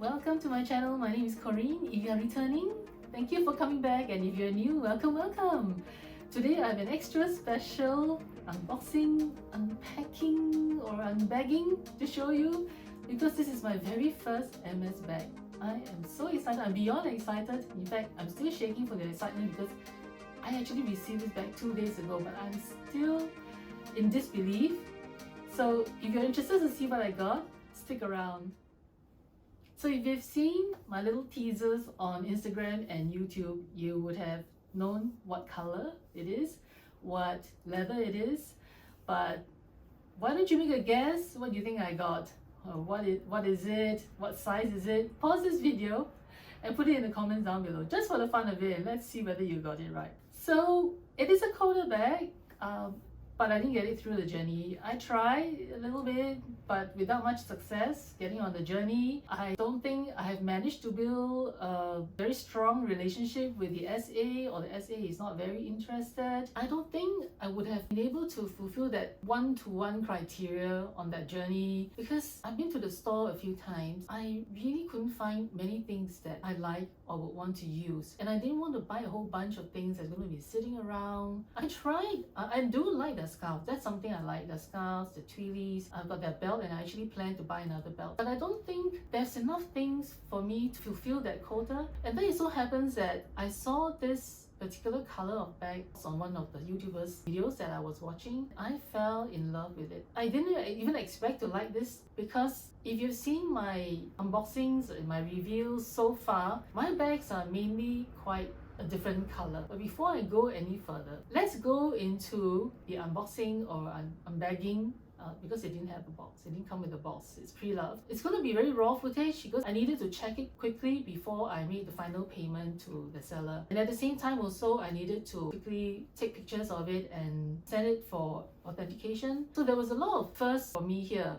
Welcome to my channel. My name is Corinne. If you are returning, thank you for coming back, and if you're new, welcome. Today I have an extra special unboxing, unpacking or unbagging to show you because this is my very first Hermes bag. I am so excited. I'm beyond excited. In fact, I'm still shaking from the excitement because I actually received this bag 2 days ago, but I'm still in disbelief. So if you're interested to see what I got, stick around. So if you've seen my little teasers on Instagram and YouTube, you would have known what color it is, what leather it is, but why don't you make a guess? What do you think I got? What is it? What size is it? Pause this video and put it in the comments down below, just for the fun of it. Let's see whether you got it right. So it is a coated bag, but I didn't get it through the journey. I tried a little bit, but without much success getting on the journey. I don't think I have managed to build a very strong relationship with the SA, or the SA is not very interested. I don't think I would have been able to fulfill that one-to-one criteria on that journey because I've been to the store a few times. I really couldn't find many things that I like or would want to use, and I didn't want to buy a whole bunch of things that's going to be sitting around. I tried. I do like the scarves. That's something I like. The scarves, the twillies. I've got that belt, and I actually plan to buy another belt. But I don't think there's enough things for me to fulfill that quota. And then it so happens that I saw this particular color of bag on one of the YouTubers' videos that I was watching. I fell in love with it. I didn't even expect to like this because if you've seen my unboxings and my reviews so far, my bags are mainly quite a different color. But before I go any further, let's go into the unboxing or unbagging. Because it didn't have a box, it didn't come with a box, it's pre-loved. It's going to be very raw footage because I needed to check it quickly before I made the final payment to the seller. And at the same time also, I needed to quickly take pictures of it and send it for authentication. So there was a lot of firsts for me here.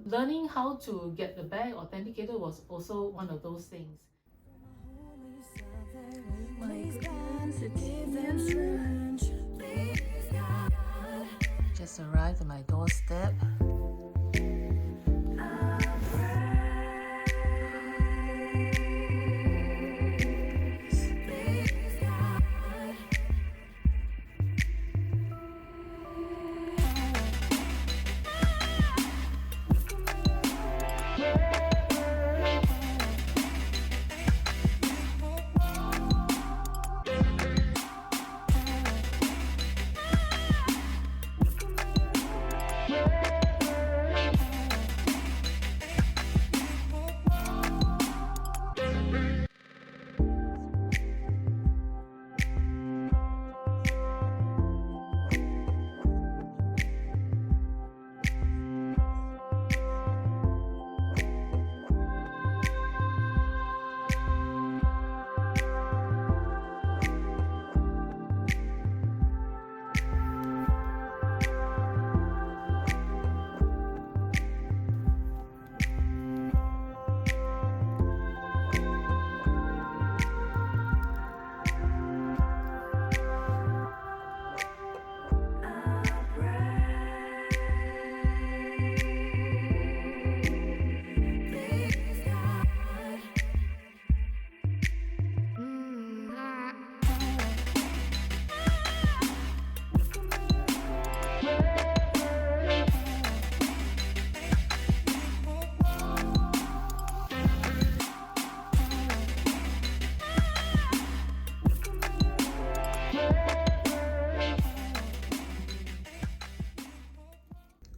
Learning how to get the bag authenticated was also one of those things. Oh my goodness, it's here. Just arrived at my doorstep.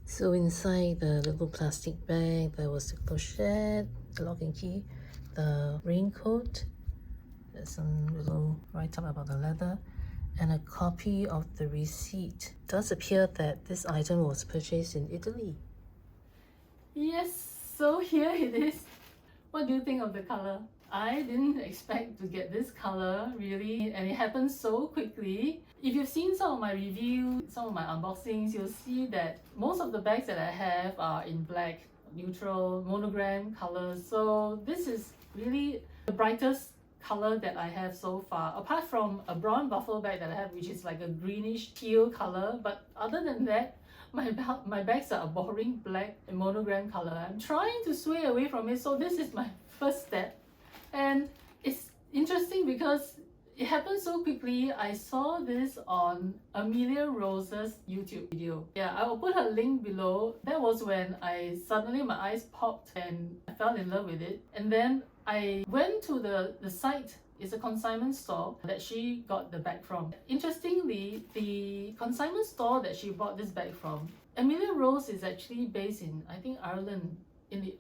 So inside the little plastic bag, there was the clochette, the lock and key, the raincoat, there's some little write-up about the leather, and a copy of the receipt. It does appear that this item was purchased in Italy. Yes, so here it is. What do you think of the color? I didn't expect to get this color really, and it happened so quickly. If you've seen some of my reviews, some of my unboxings, you'll see that most of the bags that I have are in black, neutral, monogram colors. So this is really the brightest color that I have so far, apart from a brown buffalo bag that I have, which is like a greenish teal color. But other than that, my bags are a boring black and monogram color. I'm trying to sway away from it, so this is my first step. And it's interesting because it happened so quickly. I saw this on Amelia Rose's YouTube video. Yeah, I will put her link below. That was when suddenly my eyes popped and I fell in love with it. And then I went to the site. It's a consignment store that she got the bag from. Interestingly, the consignment store that she bought this bag from, Amelia Rose is actually based in, I think, Ireland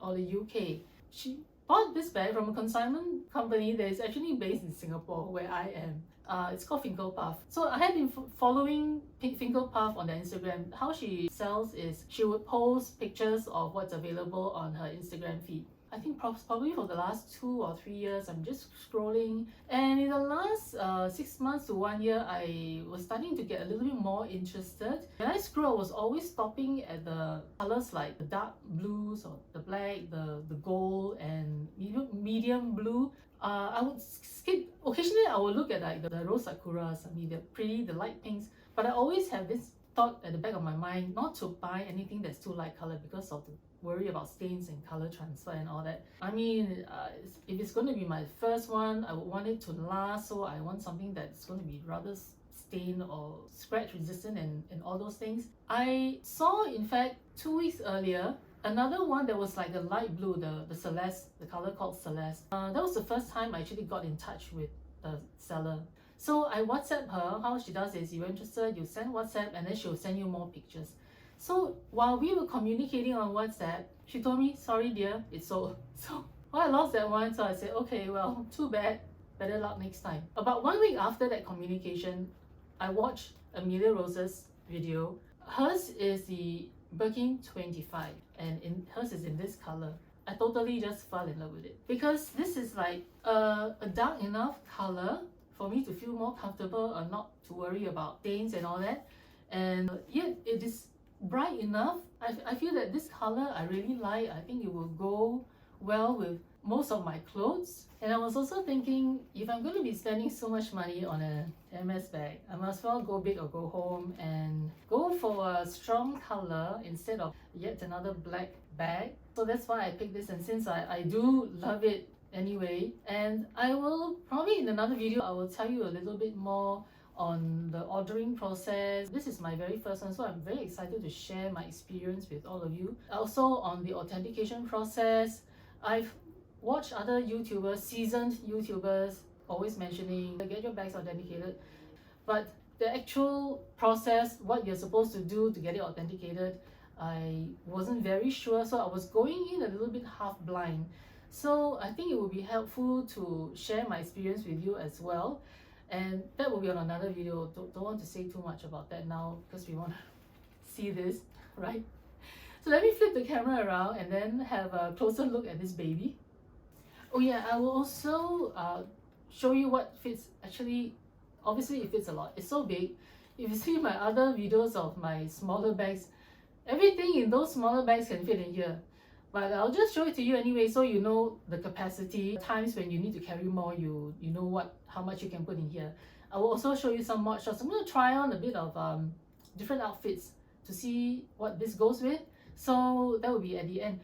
or the UK. She bought this bag from a consignment company that is actually based in Singapore, where I am. It's called Finkelpuff. So I have been following Finkelpuff on their Instagram. How she sells is she would post pictures of what's available on her Instagram feed. I think probably for the last 2 or 3 years, I'm just scrolling. And in the last 6 months to 1 year, I was starting to get a little bit more interested. When I scroll, I was always stopping at the colors like the dark blues or the black, the gold, and medium blue. I would skip. Occasionally, I would look at like the rose sakuras. I mean, they're pretty, the light pinks. But I always have this thought at the back of my mind not to buy anything that's too light color because of the worry about stains and color transfer and all that. I mean, if it's going to be my first one, I would want it to last, so I want something that's going to be rather stain or scratch resistant and all those things. I saw, in fact, 2 weeks earlier, another one that was like a light blue, the Celeste, the color called Celeste. That was the first time I actually got in touch with the seller. So I WhatsApp her. How she does is, you're interested, you send WhatsApp, and then she'll send you more pictures. So while we were communicating on WhatsApp, she told me, sorry dear, it's sold. So I lost that one, so I said, okay, well, too bad, better luck next time. About 1 week after that communication, I watched Amelia Rose's video. Hers is the Birkin 25, and hers is in this color. I totally just fell in love with it because this is like a dark enough color for me to feel more comfortable and not to worry about stains and all that. And yet it is bright enough. I feel that this color I really like. I think it will go well with most of my clothes. And I was also thinking, if I'm going to be spending so much money on a Hermes bag, I might as well go big or go home and go for a strong color instead of yet another black bag. So that's why I picked this, and since I do love it anyway, and I will probably in another video I will tell you a little bit more on the ordering process. This is my very first one, so I'm very excited to share my experience with all of you. Also on the authentication process, I've watched other YouTubers, seasoned YouTubers, always mentioning get your bags authenticated, but the actual process, what you're supposed to do to get it authenticated, I wasn't very sure, so I was going in a little bit half blind. So I think it would be helpful to share my experience with you as well. And that will be on another video. Don't want to say too much about that now because we want to see this, right? So let me flip the camera around and then have a closer look at this baby. Oh yeah, I will also show you what fits. Actually, obviously it fits a lot. It's so big. If you see my other videos of my smaller bags, everything in those smaller bags can fit in here. But I'll just show it to you anyway, so you know the capacity. Times when you need to carry more, you know how much you can put in here. I will also show you some mod shots. I'm going to try on a bit of different outfits to see what this goes with. So that will be at the end.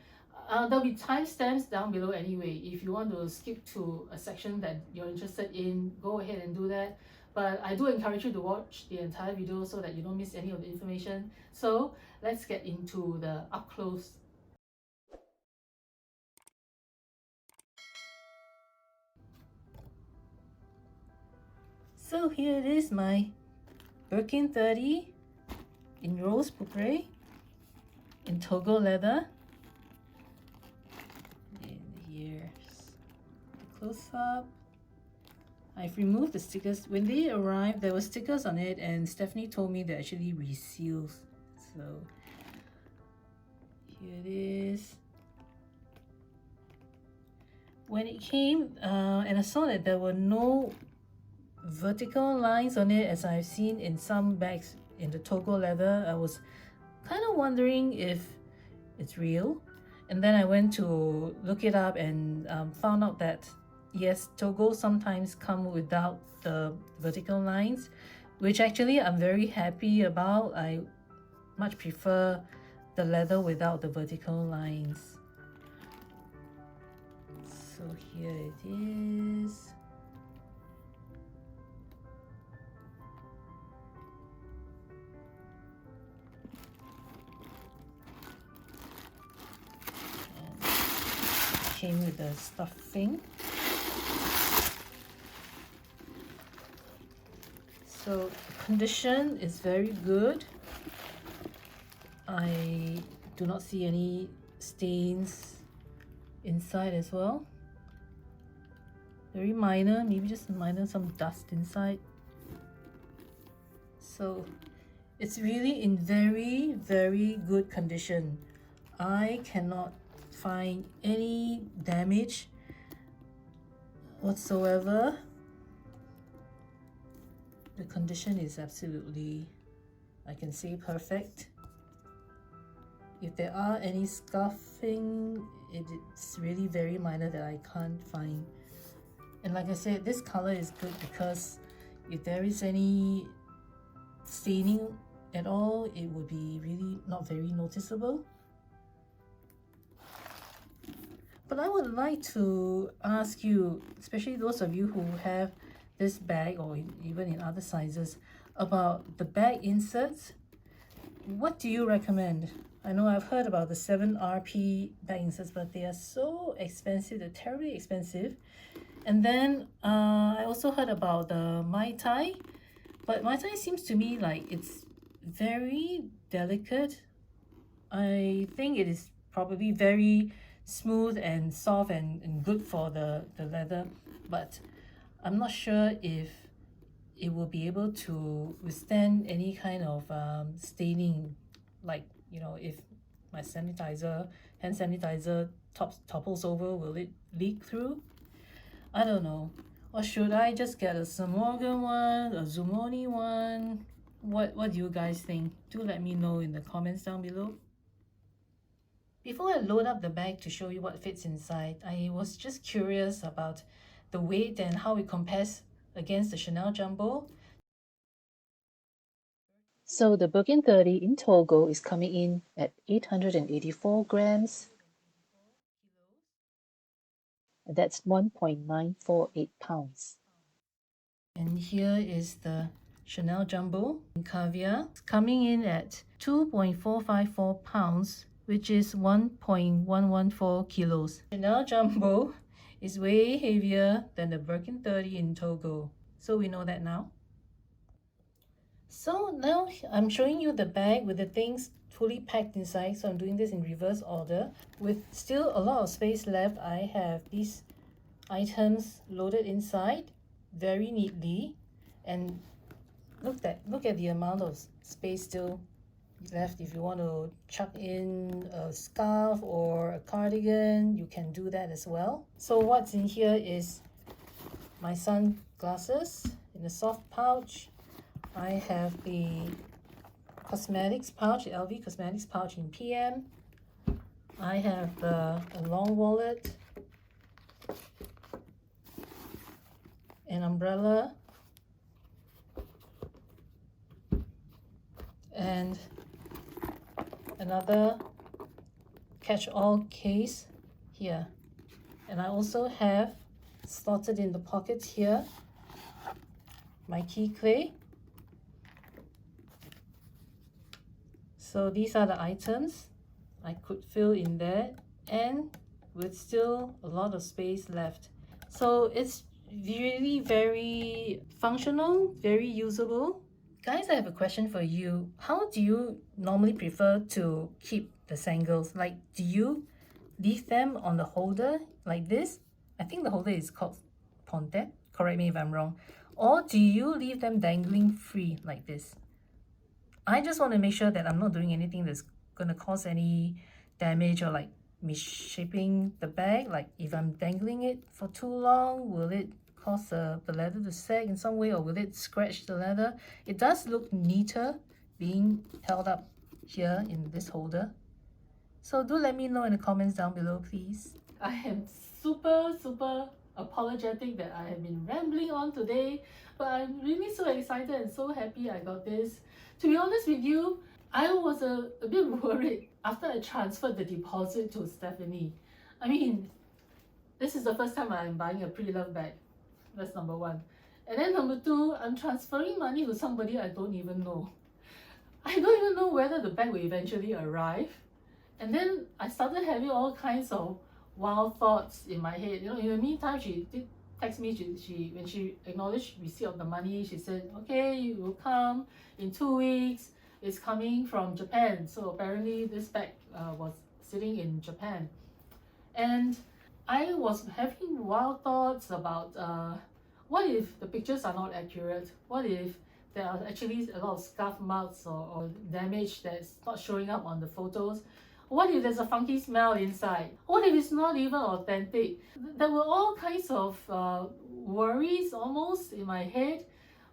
There'll be timestamps down below anyway. If you want to skip to a section that you're interested in, go ahead and do that. But I do encourage you to watch the entire video so that you don't miss any of the information. So let's get into the up close. So here it is, my Birkin 30 in rose pourpre in Togo leather. And here's the close up. I've removed the stickers. When they arrived, there were stickers on it, and Stephanie told me they're actually reseals. So here it is. When it came, and I saw that there were no vertical lines on it as I've seen in some bags in the Togo leather, I was kind of wondering if it's real. And then I went to look it up and found out that yes, Togo sometimes come without the vertical lines, which actually I'm very happy about. I much prefer the leather without the vertical lines. So here it is. And came with the stuffing. So the condition is very good. I do not see any stains inside as well. Very minor, maybe just minor, some dust inside. So it's really in very, very good condition. I cannot find any damage whatsoever. The condition is absolutely, I can say, perfect. If there are any scuffing, it's really very minor that I can't find. And like I said, this color is good because if there is any staining at all, it would be really not very noticeable. But I would like to ask you, especially those of you who have this bag or even in other sizes, about the bag inserts. What do you recommend? I know I've heard about the 7RP bag inserts, but they are so expensive. They're terribly expensive. And then I also heard about the Mai Tai, but Mai Tai seems to me like it's very delicate. I think it is probably very smooth and soft and good for the leather, but I'm not sure if it will be able to withstand any kind of staining, like, you know, if my sanitizer, hand sanitizer topples over, will it leak through? I don't know. Or should I just get a Samorgan one, a Zumoni one? What do you guys think? Do let me know in the comments down below. Before I load up the bag to show you what fits inside, I was just curious about the weight and how it compares against the Chanel Jumbo. So the Birkin 30 in Togo is coming in at 884 grams. That's 1.948 pounds. And here is the Chanel Jumbo in caviar. It's coming in at 2.454 pounds, which is 1.114 kilos. Chanel Jumbo is way heavier than the Birkin 30 in Togo. So we know that now. So now I'm showing you the bag with the things fully packed inside. So I'm doing this in reverse order. With still a lot of space left, I have these items loaded inside very neatly. And look at the amount of space still left. If you want to chuck in a scarf or a cardigan, you can do that as well. So what's in here is my sunglasses in a soft pouch. I have the cosmetics pouch, the LV cosmetics pouch in PM. I have a long wallet, an umbrella, and another catch-all case here. And I also have slotted in the pockets here my key clay. So these are the items I could fill in there, and with still a lot of space left. So it's really very functional, very usable. Guys, I have a question for you. How do you normally prefer to keep the sangles? Like, do you leave them on the holder like this? I think the holder is called pontet. Correct me if I'm wrong. Or do you leave them dangling free like this? I just want to make sure that I'm not doing anything that's going to cause any damage or like misshapen the bag. Like if I'm dangling it for too long, will it cause the leather to sag in some way, or will it scratch the leather? It does look neater being held up here in this holder. So do let me know in the comments down below, please. I am super apologetic that I have been rambling on today, but I'm really so excited and so happy I got this. To be honest with you, I was a bit worried after I transferred the deposit to Stephanie. I mean, this is the first time I'm buying a pre-loved bag. That's number one. And then number two, I'm transferring money to somebody I don't even know. I don't even know whether the bag will eventually arrive. And then I started having all kinds of wild thoughts in my head. You know, in the meantime, she did text me. She when she acknowledged receipt of the money, she said, "Okay, you will come in 2 weeks. It's coming from Japan." So apparently, this bag was sitting in Japan, and I was having wild thoughts about what if the pictures are not accurate? What if there are actually a lot of scuff marks or damage that's not showing up on the photos? What if there's a funky smell inside? What if it's not even authentic? There were all kinds of worries almost in my head,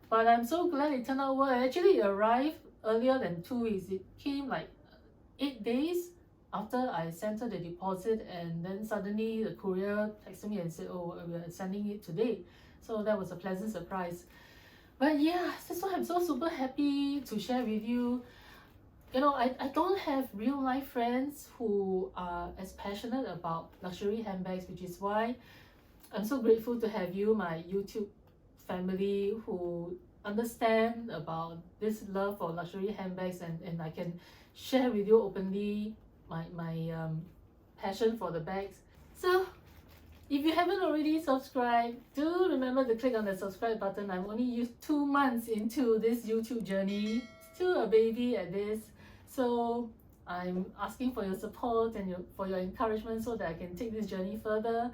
but I'm so glad it turned out well. Actually, it arrived earlier than 2 weeks. It came like 8 days after I sent her the deposit, and then suddenly the courier texted me and said, "Oh, we are sending it today." So that was a pleasant surprise. But yeah, that's why I'm so super happy to share with you. You know, I don't have real life friends who are as passionate about luxury handbags, which is why I'm so grateful to have you, my YouTube family, who understand about this love for luxury handbags, and I can share with you openly my passion for the bags. So if you haven't already subscribed, do remember to click on the subscribe button. I'm only 2 months into this YouTube journey, still a baby at this. So I'm asking for your support and for your encouragement so that I can take this journey further.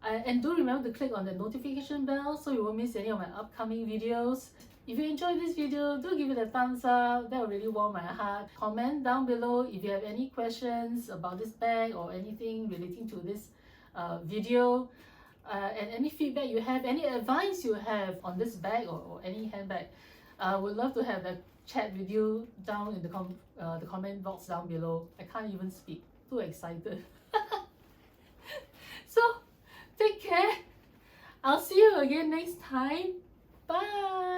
And do remember to click on the notification bell so you won't miss any of my upcoming videos. If you enjoyed this video, do give it a thumbs up. That will really warm my heart. Comment down below if you have any questions about this bag or anything relating to this video, and any feedback you have, any advice you have on this bag or any handbag. I would love to have a chat with you down in the comment box down below. I can't even speak, too excited. So take care. I'll see you again next time. Bye.